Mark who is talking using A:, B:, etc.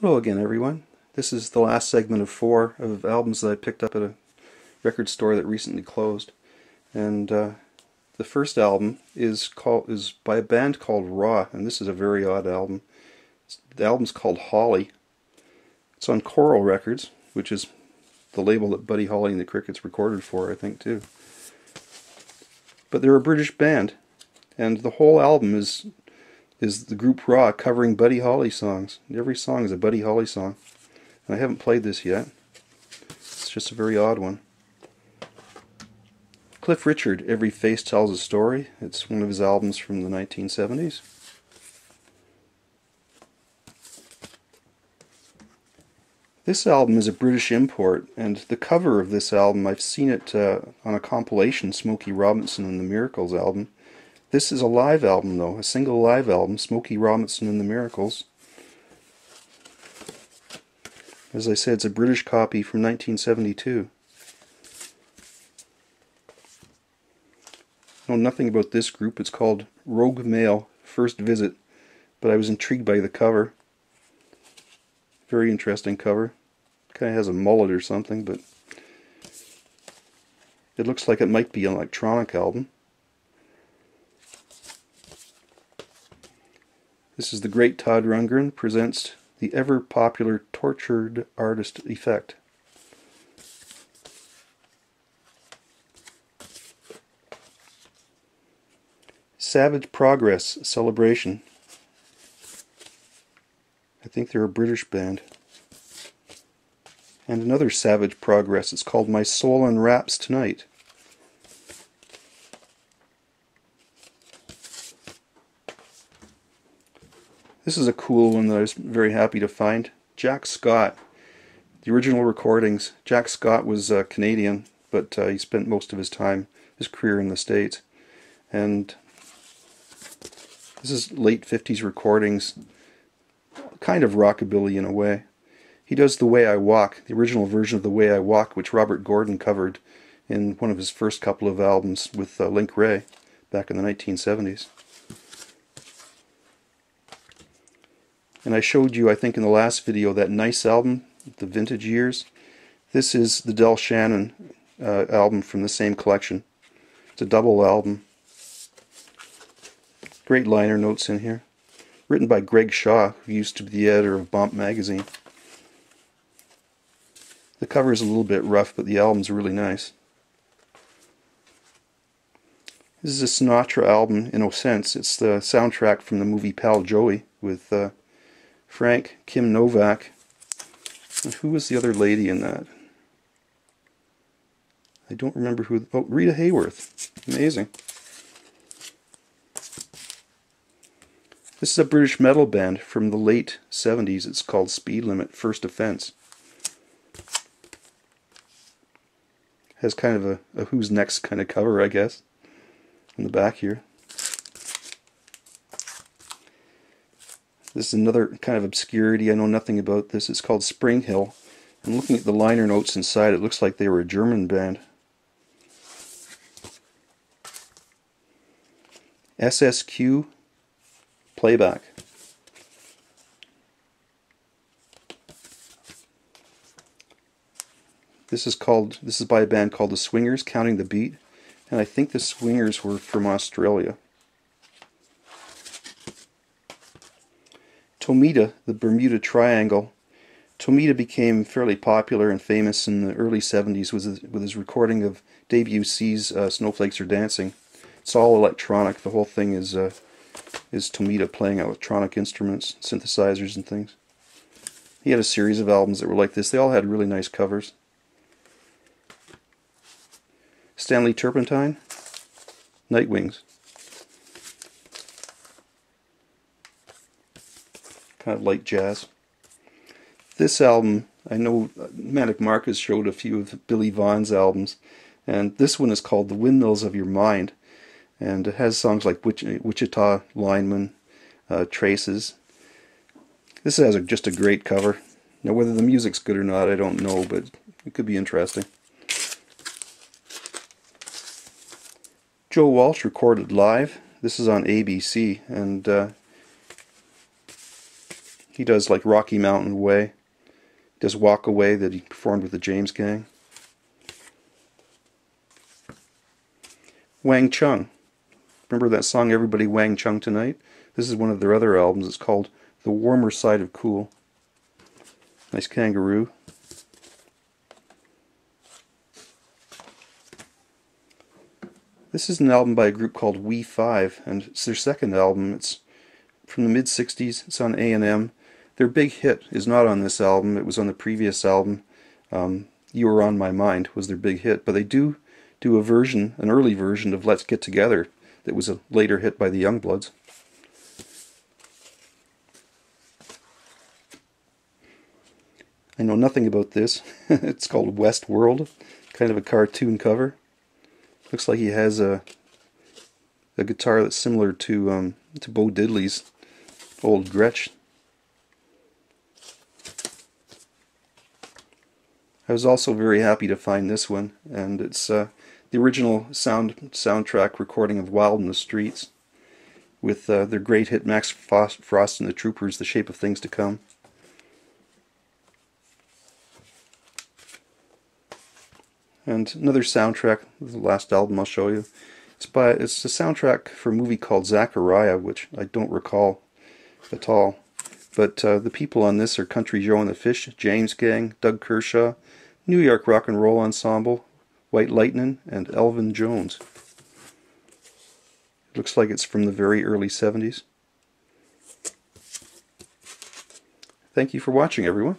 A: Hello again, everyone. This is the last segment of 4 of albums that I picked up at a record store that recently closed. And the first album is by a band called Raw, and this is a very odd album. The album's called Holly. It's on Coral Records, which is the label that Buddy Holly and the Crickets recorded for, I think, too. But they're a British band, and the whole album is the group Raw covering Buddy Holly songs. Every song is a Buddy Holly song. And I haven't played this yet. It's just a very odd one. Cliff Richard, Every Face Tells a Story. It's one of his albums from the 1970s. This album is a British import, and the cover of this album, I've seen it on a compilation, Smokey Robinson and the Miracles album. This is a live album, though, a single live album, Smokey Robinson and the Miracles. As I said, it's a British copy from 1972. I know nothing about this group. It's called Rogue Male, First Visit, but I was intrigued by the cover. Very interesting cover. Kind of has a mullet or something, but it looks like it might be an electronic album. This is the great Todd Rundgren presents the ever-popular Tortured Artist Effect. Savage Progress Celebration. I think they're a British band. And another Savage Progress. It's called My Soul Unwraps Tonight. This is a cool one that I was very happy to find. Jack Scott. The original recordings. Jack Scott was Canadian, but he spent most of his career in the States. And this is late 50s recordings, kind of rockabilly in a way. He does The Way I Walk, the original version of The Way I Walk, which Robert Gordon covered in one of his first couple of albums with Link Wray back in the 1970s. And I showed you, I think in the last video, that Nice album, The Vintage Years. This is the Del Shannon album from the same collection. It's a double album. Great liner notes in here. Written by Greg Shaw, who used to be the editor of Bomp magazine. The cover is a little bit rough, but the album's really nice. This is a Sinatra album in a sense. It's the soundtrack from the movie Pal Joey with Frank, Kim Novak, and who was the other lady in that? I don't remember who. Oh, Rita Hayworth. Amazing. This is a British metal band from the late 70s. It's called Speed Limit, First Offense. Has kind of a Who's Next kind of cover, I guess, in the back here. This is another kind of obscurity. I know nothing about this. It's called Spring Hill. And looking at the liner notes inside, it looks like they were a German band. SSQ Playback. This is by a band called The Swingers, Counting the Beat. And I think the Swingers were from Australia. Tomita, the Bermuda Triangle. Tomita became fairly popular and famous in the early 70s with his recording of Dave UC's Snowflakes Are Dancing. It's all electronic. The whole thing is Tomita playing electronic instruments, synthesizers and things. He had a series of albums that were like this. They all had really nice covers. Stanley Turpentine, Nightwings. Kind of light jazz. This album, I know Manic Marcus showed a few of Billy Vaughan's albums, and this one is called The Windmills of Your Mind, and it has songs like Wichita Lineman, Traces. This has just a great cover. Now whether the music's good or not, I don't know, but it could be interesting. Joe Walsh recorded live. This is on ABC, and He does like Rocky Mountain Way. He does Walk Away that he performed with the James Gang. Wang Chung. Remember that song Everybody Wang Chung Tonight? This is one of their other albums. It's called The Warmer Side of Cool. Nice kangaroo. This is an album by a group called We5, and it's their second album. It's from the mid-60s. It's on A&M. Their big hit is not on this album. It was on the previous album. You Were On My Mind was their big hit, but they do a version, an early version of Let's Get Together that was a later hit by the Youngbloods. I know nothing about this. It's called Westworld, kind of a cartoon cover. Looks like he has a guitar that's similar to Bo Diddley's old Gretsch. I was also very happy to find this one, and it's the original soundtrack recording of Wild in the Streets with their great hit Max Frost and the Troopers, The Shape of Things to Come. And another soundtrack, the last album I'll show you. It's a soundtrack for a movie called Zachariah, which I don't recall at all. But the people on this are Country Joe and the Fish, James Gang, Doug Kershaw, New York Rock and Roll Ensemble, White Lightning, and Elvin Jones. It looks like it's from the very early 70s. Thank you for watching, everyone.